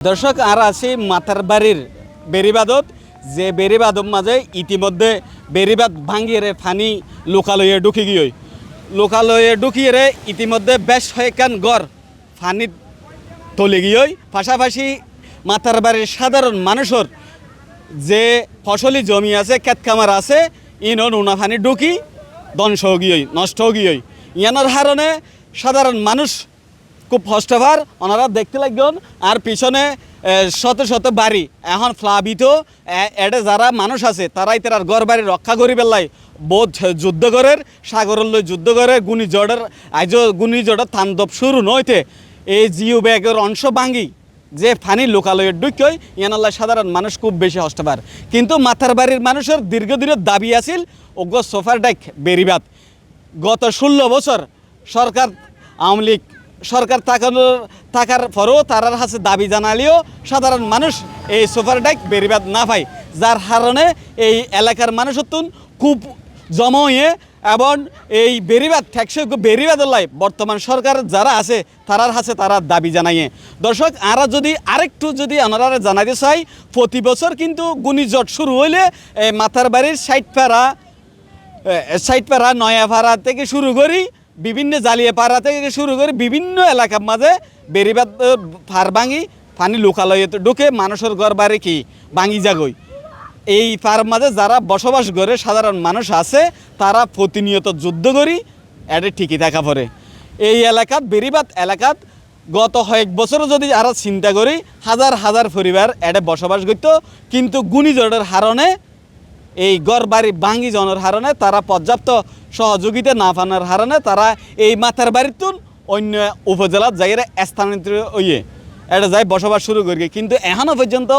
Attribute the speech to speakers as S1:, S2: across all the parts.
S1: দর্শক আর আছি মাথার বাড়ির বেড়িবাদত যে বেড়িবাদত মাঝে ইতিমধ্যে বেড়িবাদ ভাঙিয়ে ফানি লোকালয়ে ঢুকিয়ে ইতিমধ্যে বেশ হয়েকান গড় ফানি তলে গিয়ে পাশাপাশি মাথার বাড়ির সাধারণ মানুষের যে ফসলি জমি আছে ক্ষেতখামার আছে ইনো নুনা ফানি ঢুকি ধ্বংস গিয়ে নষ্ট গিয়ে ইয়ানোর হারণে সাধারণ মানুষ খুব হস্তভার ওনারা দেখতে লাগবেন আর পিছনে শত শত বাড়ি এখন প্লাবিত এডে যারা মানুষ আছে তারাই তার ঘর বাড়ি রক্ষা করি পেলাই বোধ যুদ্ধ করের সাগরের যুদ্ধ করে ঘূর্ণিঝড়ের তাণ্ডব শুরু নইতে এই জিও ব্যাগের অংশ ভাঙি যে ফানি লোকালয়ের ঢুকই ইয়ানাল্লাহ সাধারণ মানুষ খুব বেশি হস্তভার কিন্তু মাথার বাড়ির মানুষের দীর্ঘদিনের দাবি আছিল ওগ্র সোফার ডাইক বেরিবাদ গত 16 বছর সরকার আওয়ামী লীগ সরকার থাকার পরেও তারার কাছে দাবি জানালেও সাধারণ মানুষ এই সুপার ডাইক বেরিবাদ না পায় যার কারণে এই এলাকার মানুষের খুব জময়ে এবং এই বেরিবাদ ঠেকসই বেরিবাদ লাই বর্তমান সরকার যারা আছে তারার কাছে তারা দাবি জানাইয়ে দর্শক আরা যদি আরেকটু যদি ওনারা জানাইতে চাই প্রতি বছর কিন্তু ঘূর্ণিঝড় শুরু হইলে এই মাথার বাড়ির সাইটপাড়া নয়াপাড়া থেকে শুরু করি বিভিন্ন জালিয়াপাড়া থেকে শুরু করে বিভিন্ন এলাকার মাঝে বেরিবাদ ফার ভাঙি ফানি লোকালয়ে ঢুকে মানুষের ঘর বাড়ি কি ভাঙি যাগই এই ফার মাঝে যারা বসবাস করে সাধারণ মানুষ আছে তারা প্রতিনিয়ত যুদ্ধ করি এটা ঠিকই থাকা পড়ে এই এলাকাত বেরিবাদ এলাকাত গত কয়েক বছরও যদি আরও চিন্তা করি হাজার হাজার পরিবার এটা বসবাস করত কিন্তু ঘূর্ণিঝড়ের কারণে এই ঘর বাড়ি ভাঙি জনের হারণে তারা পর্যাপ্ত সহযোগিতা না পাওয়ার হারণে তারা এই মাথার বাড়ির অন্য উপজেলার জায়গায় স্থানান্তরিত হইয়ে এটা যাই বসবাস শুরু করি কিন্তু এখনও পর্যন্ত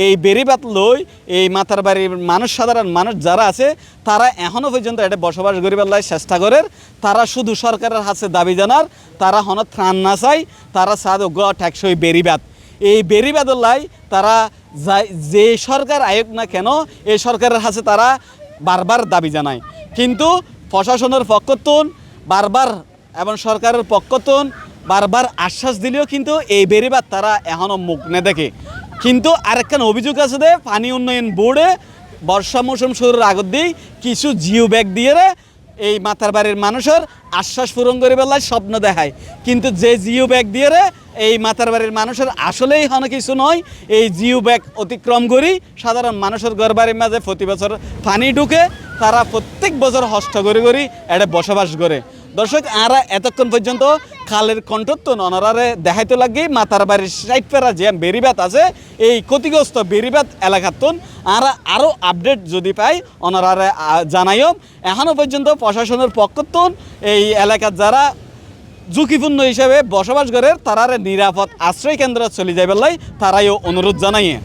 S1: এই বেরিবাদ লই এই মাথার বাড়ির মানুষ সাধারণ মানুষ যারা আছে তারা এখনও পর্যন্ত এটা বসবাস করিবার লাই চেষ্টা করে তারা শুধু সরকারের হাতে দাবি জানার তারা হন ত্রাণ না চাই তারা সাদ ঠেকসই বেরিবাদ এই বেরিবাদর লাই তারা যে সরকার আয়োগ না কেন এই সরকারের কাছে তারা বারবার দাবি জানায় কিন্তু প্রশাসনের পক্ষতুন বারবার এবং সরকারের পক্ষতুন বারবার আশ্বাস দিলেও কিন্তু এই বেরিবাদ তারা এখনও মুখ না দেখে কিন্তু আরেকখান অভিযোগ আছে যে পানি উন্নয়ন বোর্ডে বর্ষা মৌসুম শুরুর আগত দিয়েই কিছু জিও ব্যাগ দিয়ে এই মাথার বাড়ির মানুষের আশ্বাস পূরণ করে বেলায় স্বপ্ন দেখায় কিন্তু যে জিও ব্যাগ দিয়ে এই মাথার বাড়ির মানুষের আসলেই হন কিছু নয় এই জিও ব্যাগ অতিক্রম করি সাধারণ মানুষের ঘর বাড়ির মাঝে প্রতি বছর পানি ঢুকে তারা প্রত্যেক বছর হস্ত করে এটা বসবাস করে দর্শক আরা এতক্ষণ পর্যন্ত খালের কণ্ঠত্বন অনারারে দেখাইতে লাগে মাথার বাড়ির সাইটপাড়া যে বেরিবাদ আছে এই ক্ষতিগ্রস্ত বেরিবাদ এলাকাতন আরও আপডেট যদি পাই অনারারে জানাইও এখনও পর্যন্ত প্রশাসনের পক্ষতন এই এলাকার যারা ঝুঁকিপূর্ণ হিসেবে বসবাস করে তারারে নিরাপদ আশ্রয় কেন্দ্র চলে যাইবার লাই তারাইও অনুরোধ জানাইয়ে।